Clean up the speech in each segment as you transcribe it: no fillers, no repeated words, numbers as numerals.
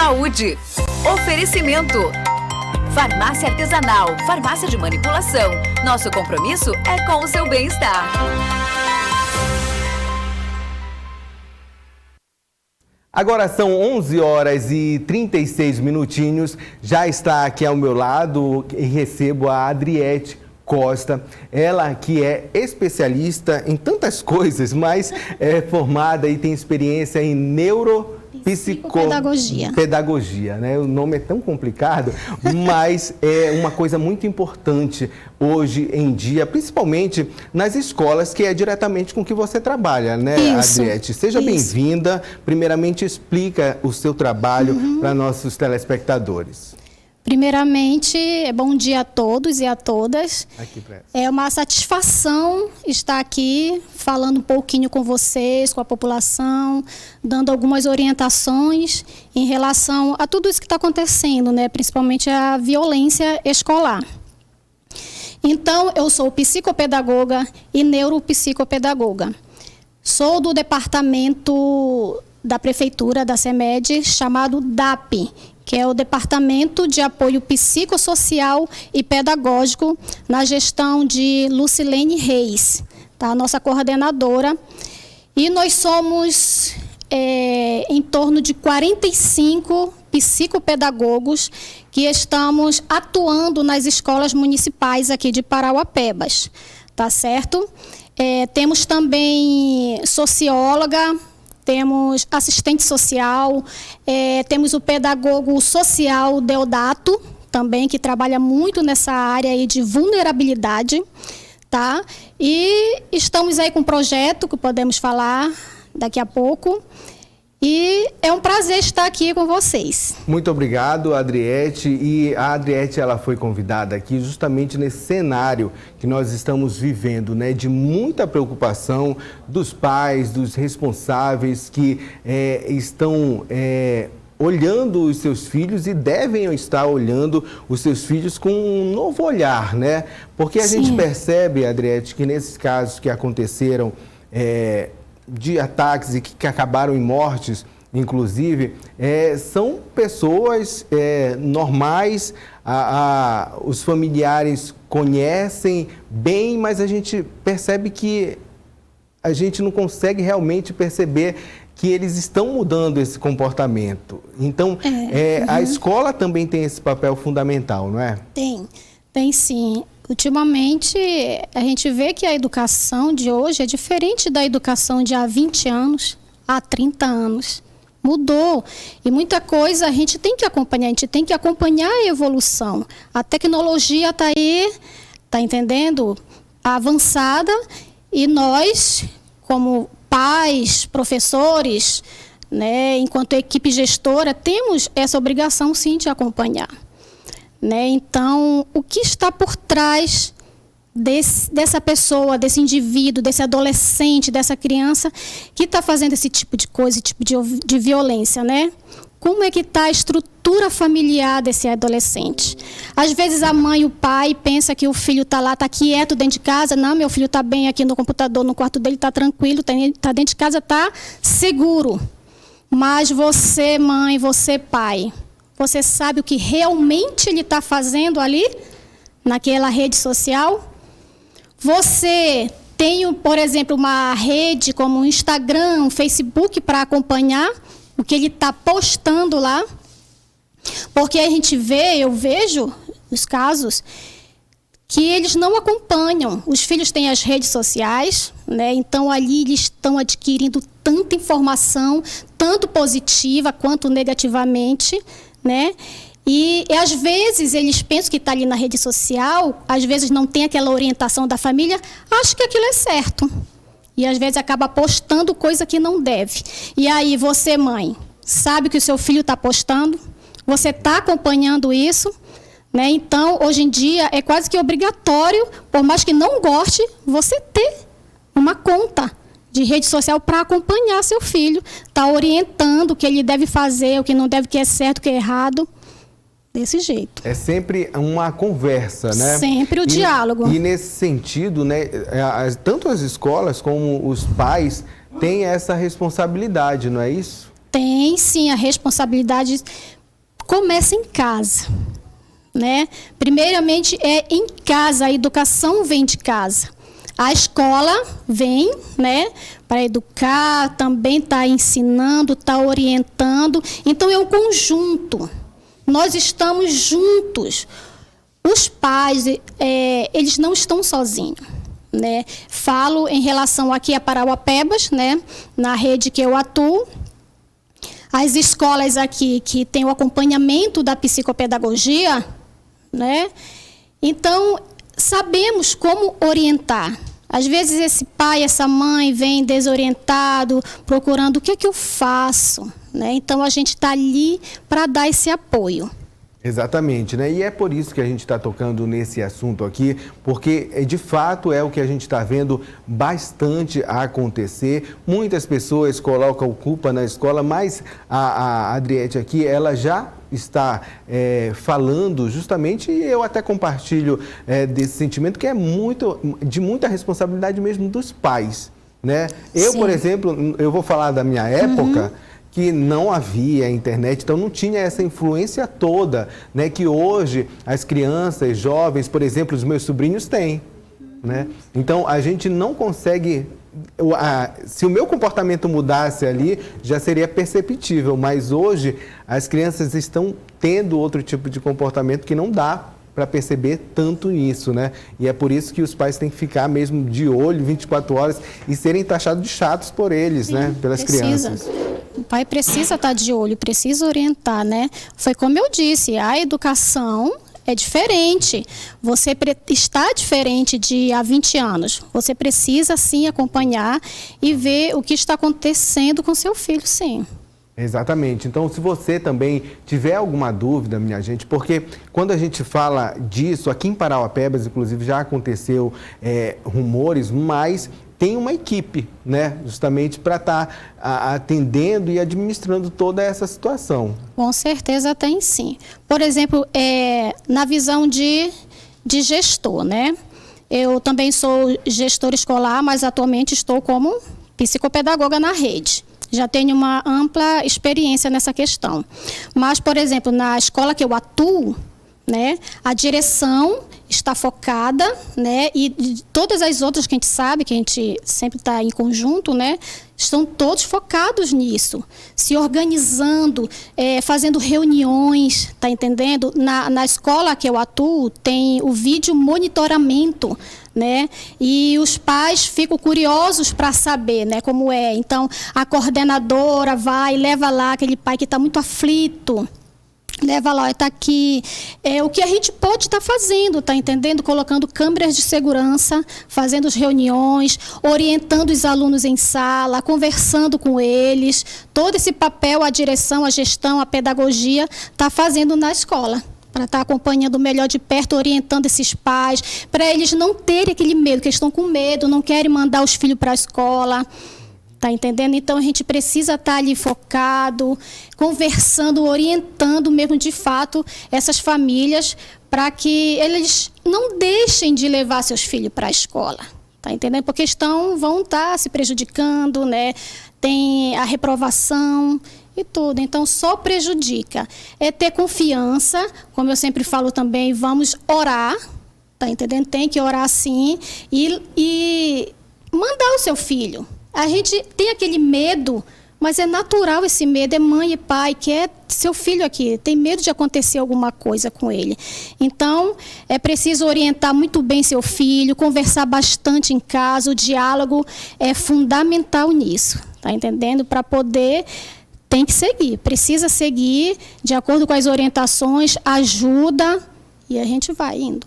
saúde. Oferecimento. Farmácia artesanal, farmácia de manipulação. Nosso compromisso é com o seu bem-estar. Agora são 11 horas e 36 minutinhos. Já está aqui ao meu lado e recebo a Adriete Costa. Ela que é especialista em tantas coisas, mas é formada e tem experiência em Pedagogia, né? O nome é tão complicado, mas é uma coisa muito importante hoje em dia, principalmente nas escolas, que é diretamente com que você trabalha, né, Adriete? Seja bem-vinda. Primeiramente, explica o seu trabalho para nossos telespectadores. Primeiramente, bom dia a todos e a todas. É uma satisfação estar aqui falando um pouquinho com vocês, com a população, dando algumas orientações em relação a tudo isso que está acontecendo, né? Principalmente a violência escolar. Então, eu sou psicopedagoga e neuropsicopedagoga. Sou do departamento da Prefeitura da CEMED, chamado DAP, que é o Departamento de Apoio Psicossocial e Pedagógico, na gestão de Lucilene Reis, tá? A nossa coordenadora. E nós somos em torno de 45 psicopedagogos que estamos atuando nas escolas municipais aqui de Parauapebas, tá certo? Temos também socióloga, temos assistente social, temos o pedagogo social Deodato, também, que trabalha muito nessa área aí de vulnerabilidade, tá? E estamos aí com um projeto que podemos falar daqui a pouco. E é um prazer estar aqui com vocês. Muito obrigado, Adriete. E a Adriete, ela foi convidada aqui justamente nesse cenário que nós estamos vivendo, né? De muita preocupação dos pais, dos responsáveis que estão olhando os seus filhos e devem estar olhando os seus filhos com um novo olhar, né? Porque a gente percebe, Adriete, que nesses casos que aconteceram de ataques e que acabaram em mortes, inclusive, são pessoas normais, os familiares conhecem bem, mas a gente percebe que a gente não consegue realmente perceber que eles estão mudando esse comportamento. Então, a escola também tem esse papel fundamental, não é? Tem sim. Ultimamente, a gente vê que a educação de hoje é diferente da educação de há 20 anos, há 30 anos. Mudou. E muita coisa a gente tem que acompanhar, a gente tem que acompanhar a evolução. A tecnologia está aí, está entendendo? Avançada, e nós, como pais, professores, né, enquanto equipe gestora, temos essa obrigação sim de acompanhar. Né? Então, o que está por trás dessa pessoa, desse indivíduo, desse adolescente, dessa criança que está fazendo esse tipo de coisa, esse tipo de violência, né? Como é que está a estrutura familiar desse adolescente? Às vezes a mãe e o pai pensam que o filho está lá, está quieto dentro de casa. Não, meu filho está bem aqui no computador, no quarto dele, está tranquilo, está dentro de casa, está seguro. Mas você, mãe, você, pai, você sabe o que realmente ele está fazendo ali, naquela rede social? Você tem, por exemplo, uma rede como o Instagram, o Facebook, para acompanhar o que ele está postando lá? Porque a gente vê, eu vejo os casos que eles não acompanham. Os filhos têm as redes sociais, né? Então ali eles estão adquirindo tanta informação, tanto positiva quanto negativamente, né? E às vezes eles pensam que está ali na rede social, às vezes não tem aquela orientação da família, acha que aquilo é certo. E às vezes acaba postando coisa que não deve. E aí você, mãe, sabe que o seu filho está postando? Você está acompanhando isso? Né? Então, hoje em dia, é quase que obrigatório, por mais que não goste, você ter uma conta de rede social para acompanhar seu filho, tá orientando o que ele deve fazer, o que não deve, o que é certo, o que é errado, desse jeito. É sempre uma conversa, né? Sempre o diálogo. E nesse sentido, né, tanto as escolas como os pais têm essa responsabilidade, não é isso? Tem, sim, a responsabilidade começa em casa, né? Primeiramente é em casa, a educação vem de casa. A escola vem, né, para educar, também está ensinando, está orientando. Então é um conjunto. Nós estamos juntos. Os pais, eles não estão sozinhos, né? Falo em relação aqui a Parauapebas, né, na rede que eu atuo. As escolas aqui que têm o acompanhamento da psicopedagogia, né? Então, sabemos como orientar. Às vezes esse pai, essa mãe vem desorientado, procurando o que é que eu faço, né? Então, a gente está ali para dar esse apoio. Exatamente, né? E é por isso que a gente está tocando nesse assunto aqui, porque de fato é o que a gente está vendo bastante a acontecer. Muitas pessoas colocam culpa na escola, mas a Adriete aqui, ela já está falando justamente, e eu até compartilho desse sentimento, que é de muita responsabilidade mesmo dos pais, né? Eu, Sim. por exemplo, eu vou falar da minha época, que não havia internet, então não tinha essa influência toda, né, que hoje as crianças, jovens, por exemplo, os meus sobrinhos têm, né? Então a gente não consegue, se o meu comportamento mudasse ali, já seria perceptível, mas hoje as crianças estão tendo outro tipo de comportamento que não dá para perceber tanto isso, né? E é por isso que os pais têm que ficar mesmo de olho 24 horas e serem taxados de chatos por eles, Sim, né? Pelas crianças. O pai precisa estar de olho, precisa orientar, né? Foi como eu disse, a educação é diferente. Você está diferente de há 20 anos. Você precisa, sim, acompanhar e ver o que está acontecendo com seu filho, sim. Exatamente. Então, se você também tiver alguma dúvida, minha gente, porque quando a gente fala disso, aqui em Parauapebas, inclusive, já aconteceu rumores, mas tem uma equipe, né, justamente para estar atendendo e administrando toda essa situação. Com certeza tem, sim. Por exemplo, na visão de gestor, né? Eu também sou gestora escolar, mas atualmente estou como psicopedagoga na rede. Já tenho uma ampla experiência nessa questão. Mas, por exemplo, na escola que eu atuo, né, a direção está focada, né, e todas as outras que a gente sabe, que a gente sempre está em conjunto, né, estão todos focados nisso, se organizando, fazendo reuniões, tá entendendo? Na escola que eu atuo, tem o vídeo monitoramento, né? E os pais ficam curiosos para saber, né, como é. Então, a coordenadora vai e leva lá aquele pai que está muito aflito, leva lá, está aqui. O que a gente pode estar fazendo, está entendendo? Colocando câmeras de segurança, fazendo as reuniões, orientando os alunos em sala, conversando com eles. Todo esse papel, a direção, a gestão, a pedagogia está fazendo na escola, para estar acompanhando melhor de perto, orientando esses pais, para eles não terem aquele medo, que eles estão com medo, não querem mandar os filhos para a escola. Tá entendendo? Então, a gente precisa estar ali focado, conversando, orientando mesmo de fato essas famílias para que eles não deixem de levar seus filhos para a escola. Tá entendendo? Porque vão estar se prejudicando, né? Tem a reprovação e tudo. Então, só prejudica. É ter confiança, como eu sempre falo também, vamos orar, tá entendendo? Tem que orar sim e mandar o seu filho. A gente tem aquele medo, mas é natural esse medo, é mãe e pai, que é seu filho aqui, tem medo de acontecer alguma coisa com ele. Então, é preciso orientar muito bem seu filho, conversar bastante em casa, o diálogo é fundamental nisso, tá entendendo? Para poder, tem que seguir, precisa seguir de acordo com as orientações, ajuda e a gente vai indo.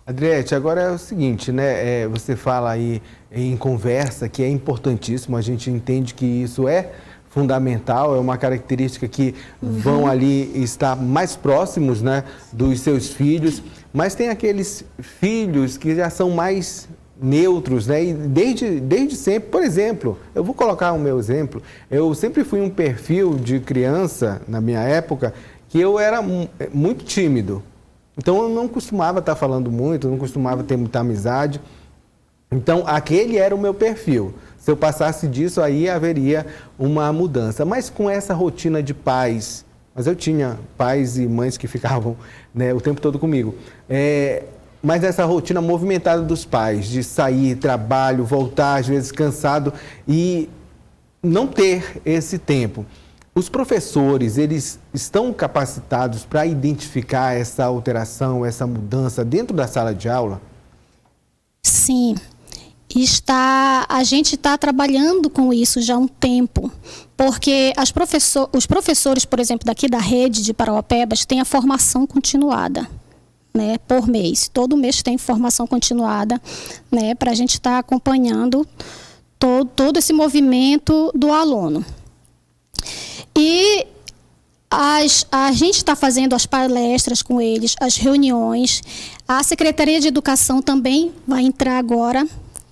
Adriete, agora é o seguinte, né? Você fala aí em conversa que é importantíssimo, a gente entende que isso é fundamental, é uma característica que vão ali estar mais próximos, né, dos seus filhos, mas tem aqueles filhos que já são mais neutros, né? E desde sempre, por exemplo, eu vou colocar o meu exemplo, eu sempre fui um perfil de criança, na minha época, que eu era muito tímido. Então, eu não costumava estar falando muito, não costumava ter muita amizade. Então, aquele era o meu perfil. Se eu passasse disso, aí haveria uma mudança. Mas com essa rotina de pais, mas eu tinha pais e mães que ficavam, né, o tempo todo comigo. Mas essa rotina movimentada dos pais, de sair, trabalho, voltar, às vezes cansado e não ter esse tempo. Os professores, eles estão capacitados para identificar essa alteração, essa mudança dentro da sala de aula? Sim. A gente está trabalhando com isso já há um tempo, porque os professores, por exemplo, daqui da rede de Parauapebas, têm a formação continuada, né, por mês. Todo mês tem formação continuada, né, para a gente estar acompanhando todo esse movimento do aluno. E a gente está fazendo as palestras com eles, as reuniões. A Secretaria de Educação também vai entrar agora,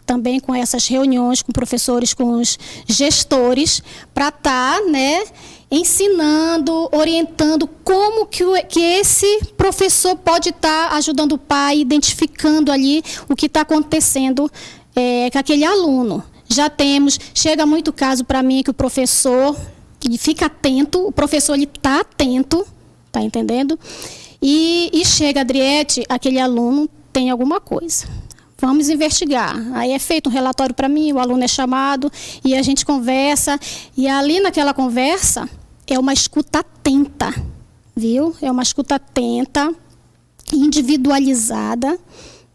também com essas reuniões com professores, com os gestores, para estar, né, ensinando, orientando como que esse professor pode estar ajudando o pai, identificando ali o que está acontecendo com aquele aluno. Chega muito caso para mim que o professor ele fica atento, o professor está atento, tá entendendo? E chega, Adriete, aquele aluno tem alguma coisa. Vamos investigar. Aí é feito um relatório para mim, o aluno é chamado e a gente conversa. E ali naquela conversa é uma escuta atenta, viu? É uma escuta atenta, individualizada,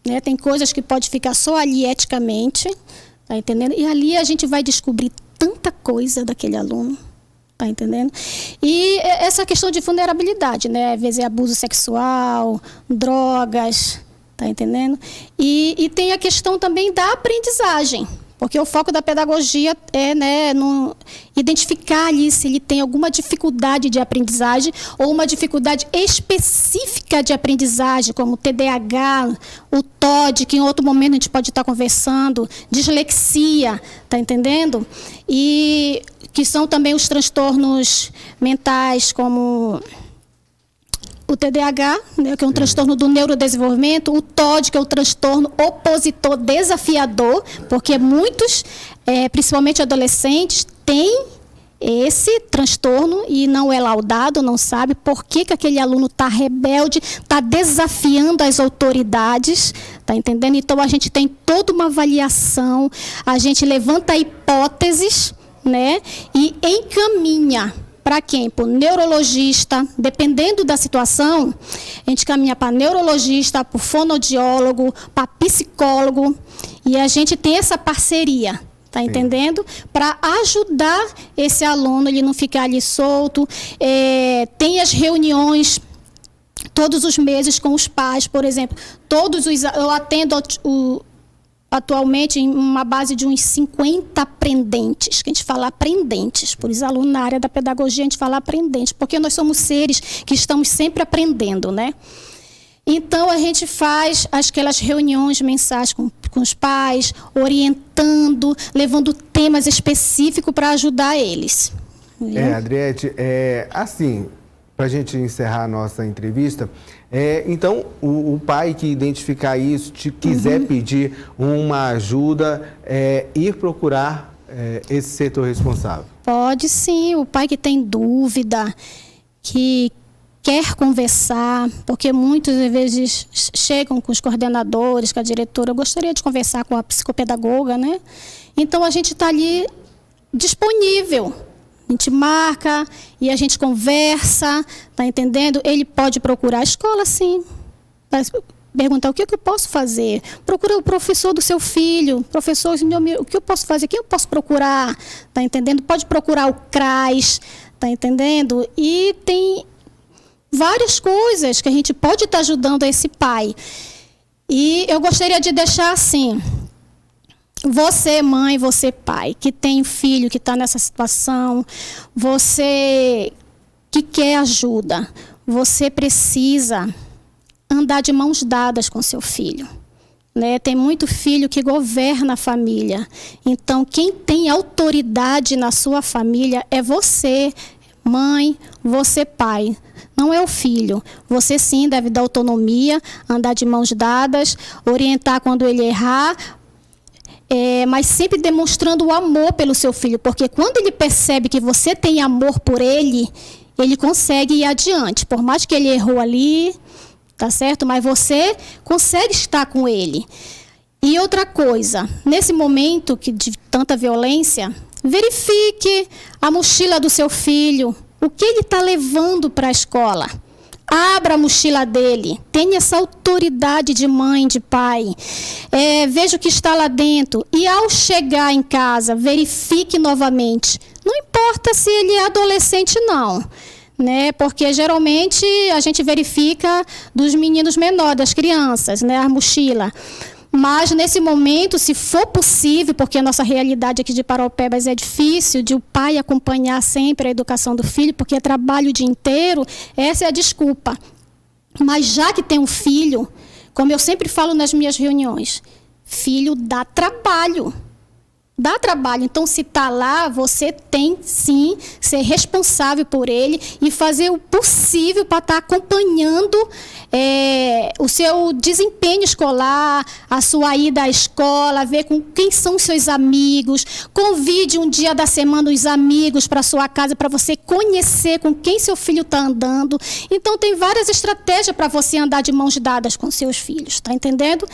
né? Tem coisas que pode ficar só ali eticamente, tá entendendo? E ali a gente vai descobrir tanta coisa daquele aluno. Tá entendendo? E essa questão de vulnerabilidade, né? Às vezes é abuso sexual, drogas, tá entendendo? E tem a questão também da aprendizagem, porque o foco da pedagogia é, né, identificar ali se ele tem alguma dificuldade de aprendizagem ou uma dificuldade específica de aprendizagem, como o TDAH, o TOD, que em outro momento a gente pode estar conversando, dislexia, tá entendendo? E que são também os transtornos mentais, como o TDAH, né, que é um transtorno do neurodesenvolvimento, o TOD, que é o transtorno opositor desafiador, porque muitos, principalmente adolescentes, têm esse transtorno e não é laudado, não sabe por que aquele aluno está rebelde, está desafiando as autoridades, está entendendo? Então, a gente tem toda uma avaliação, a gente levanta hipóteses, né, e encaminha para quem? Para o neurologista, dependendo da situação, a gente caminha para neurologista, para o fonoaudiólogo, para psicólogo, e a gente tem essa parceria, tá entendendo? Para ajudar esse aluno, ele não ficar ali solto. Tem as reuniões todos os meses com os pais, por exemplo. Eu atendo atualmente em uma base de uns 50 aprendentes, que a gente fala aprendentes, por isso aluno na área da pedagogia a gente fala aprendentes, porque nós somos seres que estamos sempre aprendendo, né? Então a gente faz aquelas reuniões mensais com os pais, orientando, levando temas específicos para ajudar eles. Adriete, assim, para a gente encerrar a nossa entrevista, então, o pai que identificar isso, quiser pedir uma ajuda, ir procurar esse setor responsável? Pode sim, o pai que tem dúvida, que quer conversar, porque muitas vezes chegam com os coordenadores, com a diretora, eu gostaria de conversar com a psicopedagoga, né? Então, a gente está ali disponível. A gente marca e a gente conversa, tá entendendo? Ele pode procurar a escola, sim. Perguntar o que eu posso fazer. Procura o professor do seu filho. Professor, o que eu posso fazer? Quem eu posso procurar? Tá entendendo? Pode procurar o CRAS, tá entendendo? E tem várias coisas que a gente pode estar ajudando esse pai. E eu gostaria de deixar assim... Você, mãe, você, pai, que tem filho que está nessa situação, você que quer ajuda, você precisa andar de mãos dadas com seu filho, né? Tem muito filho que governa a família. Então, quem tem autoridade na sua família é você, mãe, você, pai. Não é o filho. Você, sim, deve dar autonomia, andar de mãos dadas, orientar quando ele errar, mas sempre demonstrando o amor pelo seu filho, porque quando ele percebe que você tem amor por ele, ele consegue ir adiante, por mais que ele errou ali, tá certo? Mas você consegue estar com ele. E outra coisa, nesse momento de tanta violência, verifique a mochila do seu filho, o que ele está levando para a escola. Abra a mochila dele, tenha essa autoridade de mãe, de pai, veja o que está lá dentro e ao chegar em casa, verifique novamente. Não importa se ele é adolescente não, né? Porque geralmente a gente verifica dos meninos menores, das crianças, né? A mochila. Mas, nesse momento, se for possível, porque a nossa realidade aqui de Paraupebas é difícil, de o pai acompanhar sempre a educação do filho, porque é trabalho o dia inteiro, essa é a desculpa. Mas, já que tem um filho, como eu sempre falo nas minhas reuniões, filho dá trabalho. Dá trabalho. Então, se está lá, você tem, sim, ser responsável por ele e fazer o possível para estar acompanhando o seu desempenho escolar, a sua ida à escola, ver com quem são os seus amigos, convide um dia da semana os amigos para a sua casa, para você conhecer com quem seu filho está andando. Então, tem várias estratégias para você andar de mãos dadas com seus filhos, está entendendo?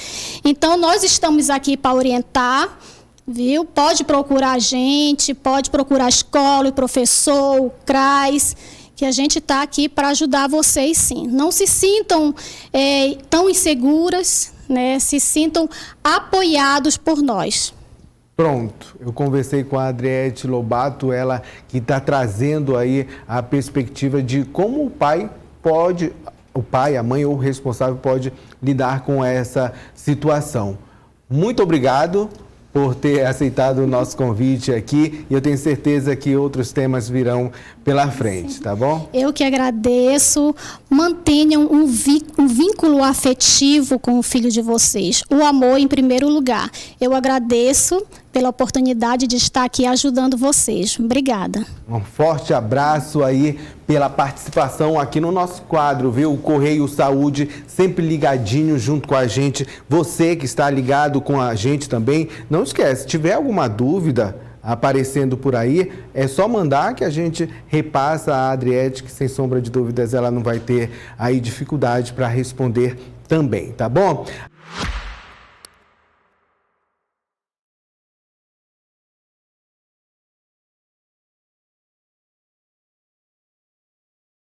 Então, nós estamos aqui para orientar, viu? Pode procurar a gente, pode procurar a escola, o professor, o CRAS, que a gente está aqui para ajudar vocês, sim. Não se sintam tão inseguras, né? Se sintam apoiados por nós. Pronto, eu conversei com a Adriete Lobato, ela que está trazendo aí a perspectiva de como o pai, a mãe ou o responsável pode lidar com essa situação. Muito obrigado por ter aceitado o nosso convite aqui e eu tenho certeza que outros temas virão pela frente, tá bom? Eu que agradeço. Mantenham um vínculo afetivo com o filho de vocês. O amor em primeiro lugar. Eu agradeço pela oportunidade de estar aqui ajudando vocês. Obrigada. Um forte abraço aí pela participação aqui no nosso quadro, viu? O Correio Saúde sempre ligadinho junto com a gente. Você que está ligado com a gente também, não esquece, se tiver alguma dúvida aparecendo por aí, é só mandar que a gente repassa a Adriete, que sem sombra de dúvidas ela não vai ter aí dificuldade para responder também, tá bom?